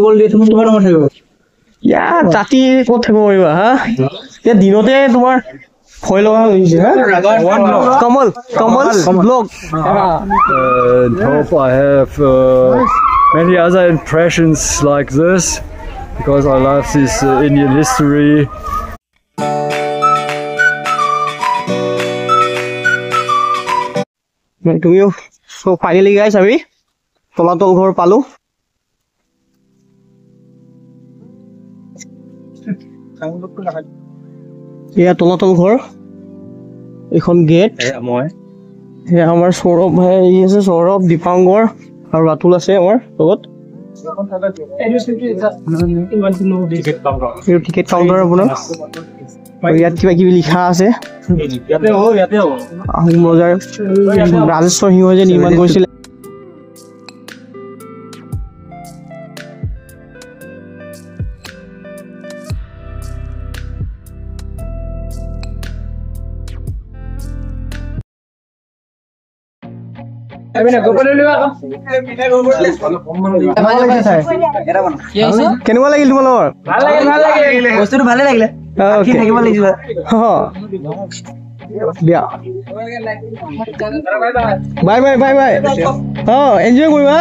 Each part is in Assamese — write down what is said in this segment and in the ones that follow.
কল দিয়ে তুমি কিমান সময় থাকিব ইয়াৰ ৰাতি ক'ত থাকিব পাৰিবা হা এতিয়া দিনতে তোমাৰ ভয় লগা হৈছে হা Kamal blog hope I have many other impressions like this because I love this Indian history. তুমিও সো ফাইনালি গাইছ আমি তলাতল ঘৰ পালো এয়া তলাতল ঘৰ এখন গেট মই এয়া আমাৰ সৌৰভ ভাই আছে সৌৰভ দীপাংকৰ আৰু ৰাতুল আছে আমাৰ লগত টিকেট কাউণ্টাৰ আপোনাৰ ইয়াত কিবা কিবি লিখা আছে আহোম ৰজাৰ ৰাজেশ্বৰ সিংহই যে নিৰ্মাণ কৰিছিলে কেনেকুৱা লাগিল তোমালোকৰ বস্তুটো ভালে লাগিলে থাকিব লাগিছিল দিয়া bye bye bye bye enjoy কৰিবা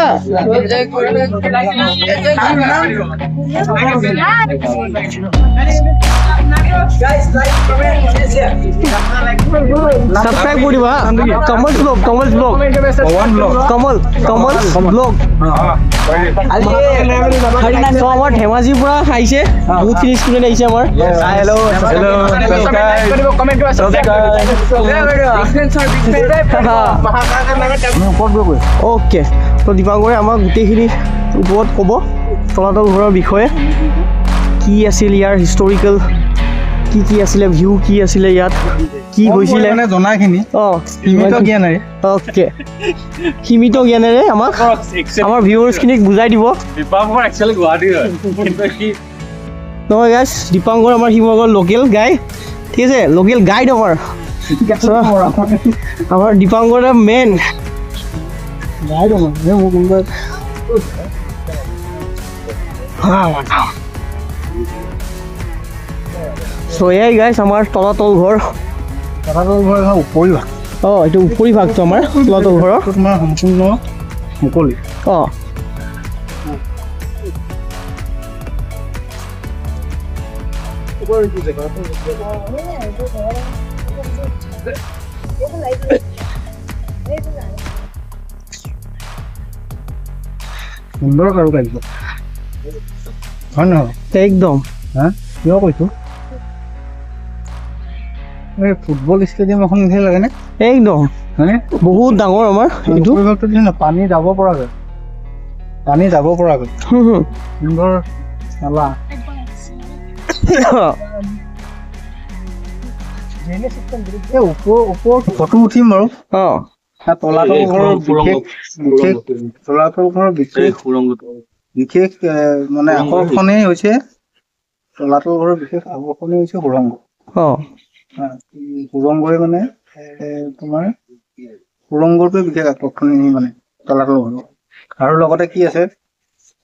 সাবস্ক্ৰাইব কৰিবা কমল ব্লগ আমাৰ ধেমাজিৰ পৰা আহিছে বহুতখিনি ষ্টুডেণ্ট আহিছে আমাৰ অ'কে তো দীপাংকৰে আমাক গোটেইখিনি ওপৰত ক'ব তলাতল ঘৰৰ বিষয়ে কি আছিল ইয়াৰ হিষ্টৰিকেল কি আছিলে ভিউ কি আছিলে ইয়াত কি হৈছিলে মানে জনাখিনি সীমিত জ্ঞানেৰে ওকে সীমিত জ্ঞানেৰে আমাক আমাৰ ভিউৱাৰ্ছখিনিক বুজাই দিব দীপাংকৰ একচুৱেলি গুৱাহাটীৰ হয় কিন্তু কি নহয় গাইছ দীপাংকৰ আমাৰ শিৱসাগৰ লোকেল গাই ঠিক আছে লোকেল গাইড আমাৰ দীপাংকৰ মেইন গাইড মোৰ কোনোবা So yeah guys, আমাৰ তলাতল ঘৰ উপৰি ভাগ এইটো উপৰি ভাগটো আমাৰ তলাতল ঘৰৰ তোমাৰ সম্পূৰ্ণ মুকলি সুন্দৰ কাৰুকাৰ্য হয় নহয় একদম হা কিয় কৈছো ফুটবল ষ্টেডিয়াম এখন নিচিনা লাগে নে একদম হয়নে বহুত ডাঙৰ আমাৰ এইটো পানী যাব পৰাকৈ সুন্দৰ নালা ওপৰত ফটো উঠিম বাৰু তলাতল ঘৰৰ বিশেষ মানে আকৰ্ষণেই হৈছে তলাতল ঘৰৰ বিশেষ আকৰ্ষণেই হৈছে সুৰংগ সুৰংগই মানে তোমাৰ সুৰংগটোৱে বিশেষ আকৰ্ষণীয় মানে তলাতল ঘৰ আৰু লগতে কি আছে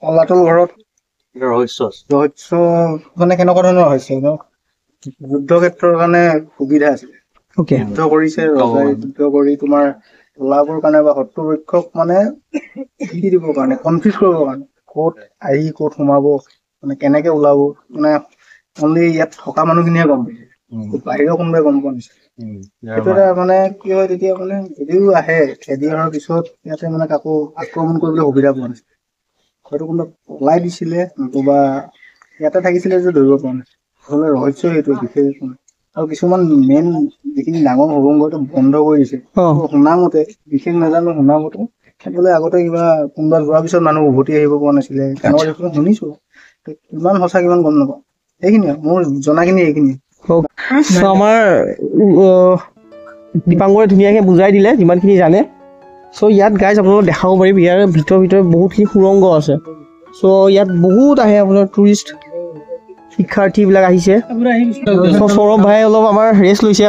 তলাতল ঘৰত ৰহস্য মানে কেনেকুৱা ধৰণৰ ৰহস্য যুদ্ধ ক্ষেত্ৰৰ কাৰণে সুবিধা আছে যুদ্ধ কৰিছে ৰজাই যুদ্ধ কৰি তোমাৰ তলাবোৰ কাৰণে বা শত্ৰুৰক্ষক মানে কি দিবৰ কাৰণে কনফিউজ কৰিবৰ কাৰণে ক'ত আহি ক'ত সোমাব মানে কেনেকে ওলাব মানে অনলি ইয়াত থকা মানুহখিনিয়ে গম পাইছে বাহিৰৰ কোনোবাই গম পোৱা নাছিল সেইটো এটা মানে কি হয় তেতিয়া মানে যদিও আহে খেদি অহাৰ পিছত ইয়াতে মানে কাকো আক্ৰমণ কৰিবলৈ সুবিধা পোৱা নাছিল হয়তো কোনোবা পলাই দিছিলে নতুবা ইয়াতে থাকিছিলে যে ধৰিব পৰা নাছিল আচলতে ৰহস্য সেইটো বিশেষ আৰু কিছুমান মেইন যিখিনি ডাঙৰ সুৰংগটো বন্ধ কৰি দিছে শুনামতে বিশেষ নাজানো শুনামতে বোলে আগতে কিবা কোনোবা যোৱাৰ পিছত মানুহ উভতি আহিব পৰা নাছিলে তেনেকুৱা দেখোন শুনিছো কিমান সঁচা কিমান গম নাপাওঁ এইখিনিয়ে মোৰ জনাখিনি এইখিনিয়ে আমাৰ দীপাংকৰে ধুনীয়াকৈ বুজাই দিলে যিমানখিনি জানে চ' ইয়াত গাইজ আপোনালোকক দেখাব পাৰিম ইয়াৰ ভিতৰত বহুতখিনি সুৰংগ আছে চ' ইয়াত বহুত আহে আপোনাৰ টুৰিষ্ট শিক্ষাৰ্থীবিলাক আহিছে সৌৰভ ভাই অলপ আমাৰ ৰেষ্ট লৈছে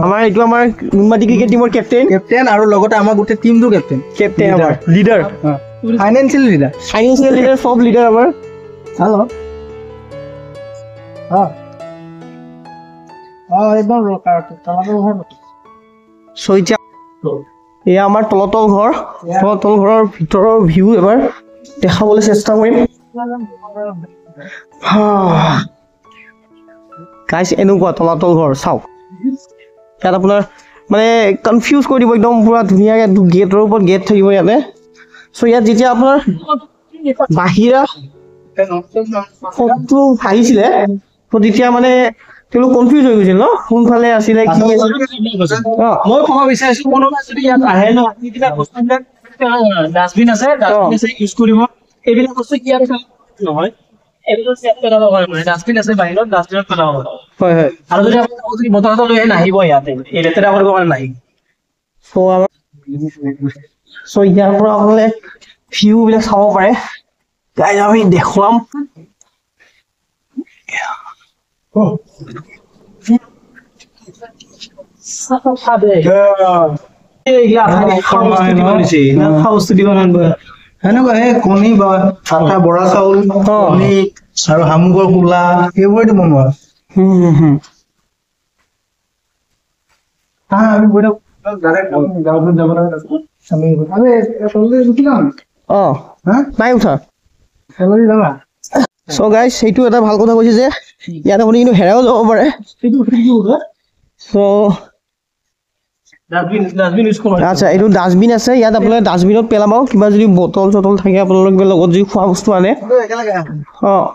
আমাৰ এইটো আমাৰ নুনমাটি ক্ৰিকেট টিমৰ কেপ্টেইন আৰু লগতে আমাৰ গোটেই টিমটো কেপ্টেইন আমাৰ লিডাৰ ফাইনেন্সিয়েল লিডাৰ চব লিডাৰ আমাৰ हेलो हाँ एकदम रोका तलातल घर সো এতিয়া এয়া আমাৰ তলাতল ঘৰ তলাতল ঘৰৰ ভিতৰৰ ভিউ এবাৰ দেখাবলৈ চেষ্টা কৰিম গাইছ এনেকুৱা তলাতল ঘৰ চাওক ইয়াত আপোনাৰ মানে কনফিউজ কৰি দিব একদম পুৰা ধুনীয়াকৈ গেটৰ ওপৰত গেট থাকিব ইয়াতে চ' ইয়াত যেতিয়া আপোনাৰ বাহিৰা শব্দ আহিছিলে তো তেতিয়া মানে তেওঁলোক কনফিউজ হৈ গৈছিল ন কোনফালে আছিলে কি মই ক'ব বিচাৰিছো কোনোবা যদি ইয়াত আহে ন এইবিলাক বস্তুবিলাক ডাষ্টবিন আছে ইউজ কৰিব এইবিলাক বস্তু কি আৰু নহয় এইবিলাক চেট পেলাব পাৰে মানে ডাষ্টবিন আছে বাহিৰত ডাষ্টবিনত পেলাব পাৰে হয় হয় আৰু যদি আপুনি যদি বটল লৈ নাহিব ইয়াতে এই লেতেৰা কৰিব কাৰণে নাহিব চ' ইয়াৰ পৰা আপোনালোকে ভিউবিলাক চাব পাৰে গাইজ আমি দেখুৱাম সেনেকুৱা এই কণী বা আটা বৰা চাউল কণী আৰু শামুকৰ কোলা সেইবোৰেদি বনোৱা আমি গৈ থাকো গাঁৱত যাব লাগে অঁ নাই উঠা যাবা চ' গাইজ সেইটো এটা ভাল কথা কৈছে যে ইয়াত আপুনি কিন্তু হেৰাইও যাব পাৰে চ' ডাষ্টবিন ইউজ কৰিব আচ্ছা এইটো ডাষ্টবিন আছে ইয়াত আপোনালোকে ডাষ্টবিনত পেলাব কিবা যদি বটল চটল থাকে আপোনালোকে লগত যদি খোৱা বস্তু আনে অঁ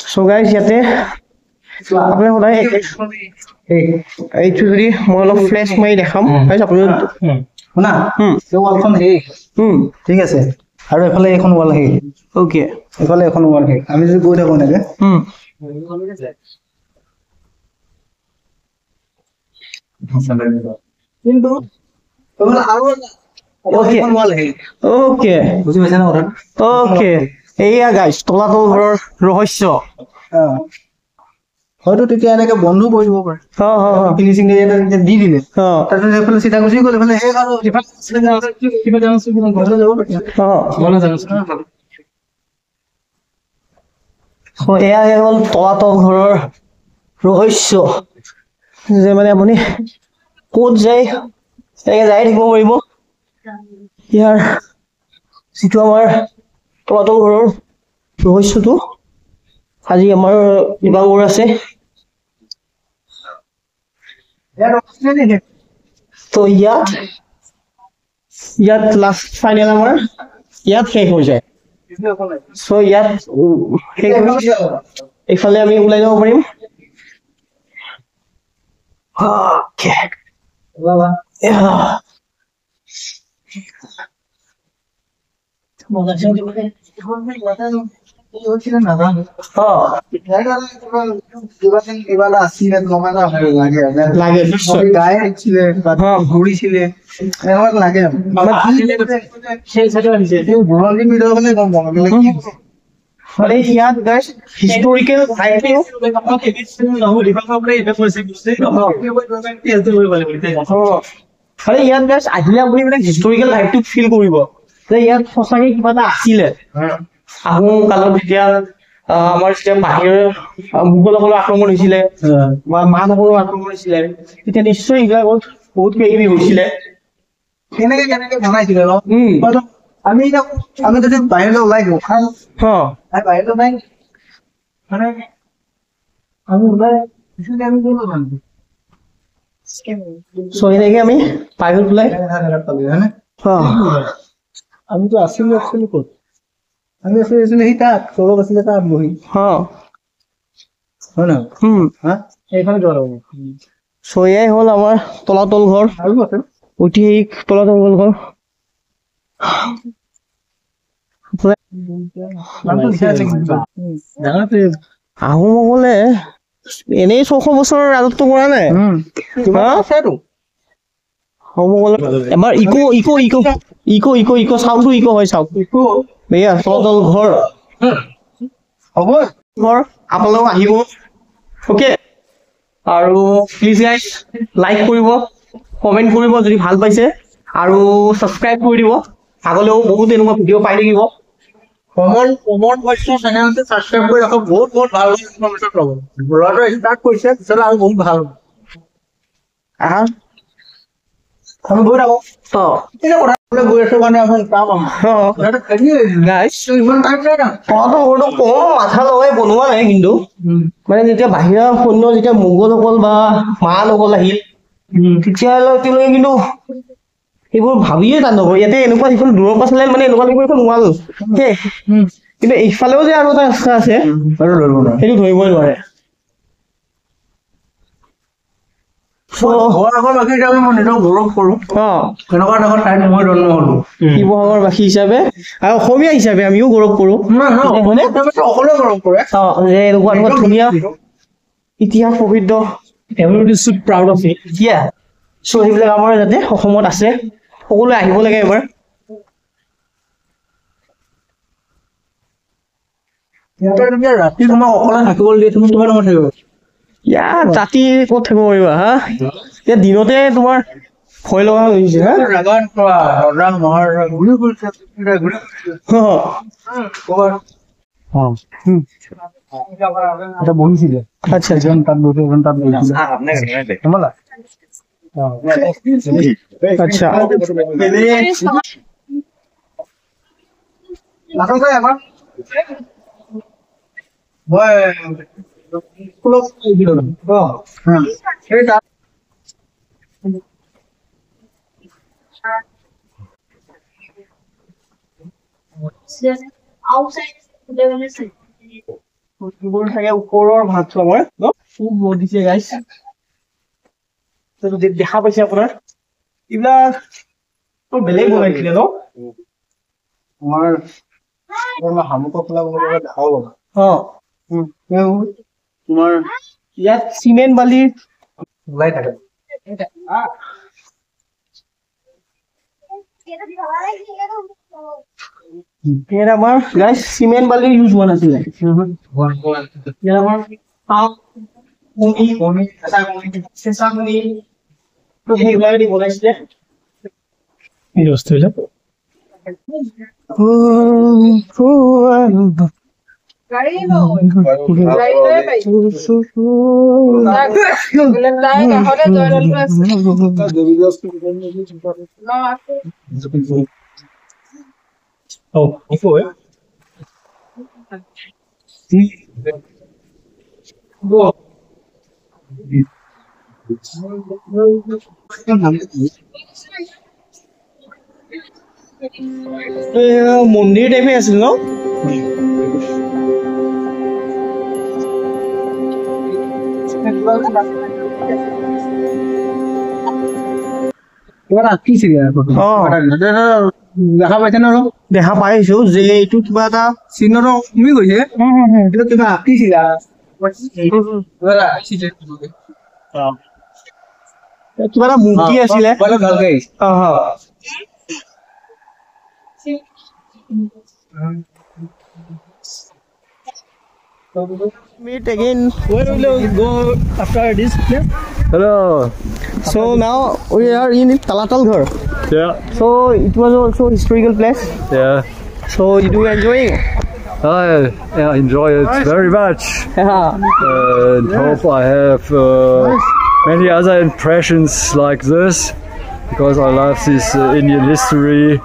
চ' গাইজ ইয়াতে আপোনালোকে সদায় এইটো যদি মই অলপ ফ্লেছ মাৰি দেখাম গাইজ আপুনি শুনা এই ৱালখন শেষ ঠিক আছে আৰু এফালে এখন ৱাল শেষ অ'কে এফালে এখন ৱাল শেষ আমি যদি গৈ থাকো এনেকে কিন্তু অ'কে বুজি পাইছা না কথাটো অ'কে এইয়া গাইজ তলাতল ঘৰৰ ৰহস্য হয়তো তেতিয়া এনেকে বন্ধ কৰি দিব পাৰে ফিনিচিং দি দিলে তাৰপিছত সেইফালে চিধা গুচি গ'ল এইফালে শেষ আৰু ঘৰলৈ যাব এয়া হ'ল তলাতল ঘৰৰ ৰহস্য যে মানে আপুনি ক'ত যায় এনেকৈ যাই থাকিব পাৰিব ইয়াৰ যিটো আমাৰ তলাতল ঘৰৰ ৰহস্যটো আজি আমাৰ বিভাগৰ আছে তো ইয়াত লাষ্ট ফাইনেল আমাৰ ইয়াত শেষ হৈ যায় চ' ইয়াত শেষ হৈ এইফালে আমি ওলাই যাব পাৰিম লাগে নিশ্চয় ঘূৰিছিলে লাগে মানে ইয়াত গাইজ হিষ্টৰিকেল মানে ইয়াত গাইজ আহিলে আপুনি মানে হিষ্টৰিকেল ভাইবটো ফিল কৰিব যে ইয়াত সঁচাকে কিবা এটা আছিলে আহোম কালত যেতিয়া আমাৰ যেতিয়া বাহিৰৰ মোগলসকলৰ আক্ৰমণ হৈছিলে বা মানসকলৰ আক্ৰমণ হৈছিলে তেতিয়া নিশ্চয় এইবিলাকত বহুত কিবা কিবি হৈছিলে কেনেকে কেনেকে বনাইছিলে ন আমি যদি বাহিৰলৈ ওলাই গ'লো বাহিৰলৈ নাই মানে আমি ওলাই আমি গ'লো চ' এনেকে আমি বাহিৰত ওলাই আমিতো আছিলো একচুৱেলি ক'ত আমি আছিলো সেই তাত তলত আছিলে তাত বহি হয় নহয় এইফালে যোৱা হ'ব চ' এয়াই হ'ল আমাৰ তলাতল ঘৰ আৰু আছে ঐতিহাসিক তলাতল ঘৰ আহোমসকলে এনেই 600 বছৰৰ ৰাজত্ব কৰা নাই আহোমসকলে এবাৰ ইক' চাউণ্ডটো ইক' হয় চাওক এয়া তলাতল ঘৰ হ'ব ঘৰ আপোনালোক আহিব অ'কে আৰু প্লিজ গাইজ লাইক কৰিব কমেণ্ট কৰিব যদি ভাল পাইছে আৰু ছাবস্ক্ৰাইব কৰি দিব আগলৈও বহুত এনেকুৱা ভিডিঅ' পাই থাকিব কমন বৈশ্য চেনেলটো সাবস্ক্ৰাইব কৰি ৰাখক বহুত ভাল ইনফৰমেশ্যন পাব ব্লগটো ষ্টাৰ্ট কৰিছে তেতিয়াহ'লে আৰু বহুত ভাল আহা আমি গৈ থাকো এতিয়া কথা ক'লে গৈ আছো কাৰণে এখন কাম এটা খেলি গাইছ ইমান টাইম নাই না ওৰটো কম মাথা লগাই বনোৱা নাই কিন্তু মানে যেতিয়া বাহিৰা সৈন্য যেতিয়া মোগলসকল বা মানসকল আহিল তেতিয়ালৈকে কিন্তু এইবোৰ ভাবিয়ে জানো ইয়াতে এনেকুৱা সিখন দূৰৰ পৰা চালে মানে এনেকুৱা লাগিব এখন ৱাল কিন্তু এইফালেও যে আৰু এটা ৰাস্তা আছে সেইটো ধৰিবই নোৱাৰে শিৱসাগৰবাসী হিচাপে মই নিজক গৌৰৱ কৰোঁ এনেকুৱা এটা ঠাইত মই জন্ম হ'লো শিৱসাগৰবাসী হিচাপে আৰু অসমীয়া হিচাপে আমিও গৌৰৱ কৰোঁ সকলোৱে গৌৰৱ কৰে যে এনেকুৱা এনেকুৱা ধুনীয়া ইতিহাস প্ৰসিদ্ধ Everybody is so proud of it. চ' সেইবিলাক আমাৰ যাতে অসমত আছে সকলোৱে আহিব লাগে এবাৰ ইয়াতে যেতিয়া ৰাতি তোমাক অকলে থাকিবলৈ দিয়ে তুমি কিমান সময় থাকিব ইয়াত ৰাতি ক'ত থাকিব পাৰিবা হা এতিয়া দিনতে তোমাৰ ভয় লগা হৈ গৈছে হা ৰাগান পৰা ৰজা মহাৰজা ঘূৰি ফুৰিছে এটা বহিছিলে আচ্ছা এজন তাত বহি এজন তাত বহিছিলে গমলা আচ্ছা এবাৰ মই স্কুলত সেই তাত থাকে ওপৰৰ ভাতটো আমাৰ খুব ৰ'দ দিছে গাইছ দেখা পাইছে আপোনাৰ এইবিলাক বেলেগ বনাইছিলে ন আমাৰ শামুকৰ খোলা দেখাও লগা তোমাৰ ইয়াত চিমেণ্ট বালি ওলাই থাকে ইয়াত আমাৰ গাইছ চিমেণ্ট বালিৰ ইউজ হোৱা নাছিলে ইয়াত আমাৰ চেঁচা কণী সেইবিলাকে বনাইছিলে এই বস্তুবিলাক মন্দিৰ টাইপে আছিল ন দেখা পাইছে ন দেখা পাইছো যে এইটো কিবা এটা চিহ্নটো কমি গৈছে এইটো কিবা আঁকিছিলা কিবা এটা মূৰ্তি আছিলে ভালকে meet again where will you go after this place? Hello. So now we are in Talatal Ghar. Yeah. So it was also a historical place. Yeah. So you do enjoy it? I enjoy it very much. And hope I have many other impressions like this because I love this Indian history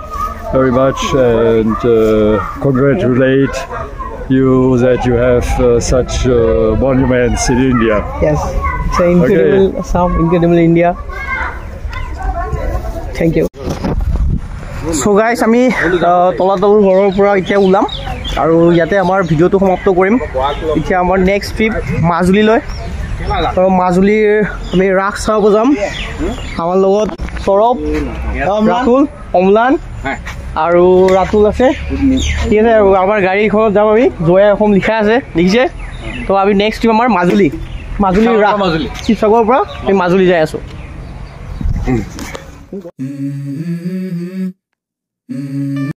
very much and congratulate you that you have such monuments in India. Yes, it's an incredible Assam, incredible India. Thank you. So guys, আমি তলাতল ঘৰৰ পৰা এতিয়া ওলাম আৰু ইয়াতে আমাৰ ভিডিঅ'টো সমাপ্ত কৰিম এতিয়া আমাৰ নেক্সট ট্ৰিপ মাজুলীলৈ আৰু মাজুলীৰ আমি ৰাস চাব যাম আমাৰ লগত সৌৰভ ৰাতুল অম্লান আৰু ৰাতুল আছে ঠিক আছে আৰু আমাৰ গাড়ীখনত যাম আমি জয়া অসম লিখা আছে দেখিছে তো আমি নেক্সট ট্ৰিপ আমাৰ মাজুলী ৰাস শিৱসাগৰৰ পৰা আমি মাজুলী যাই আছোঁ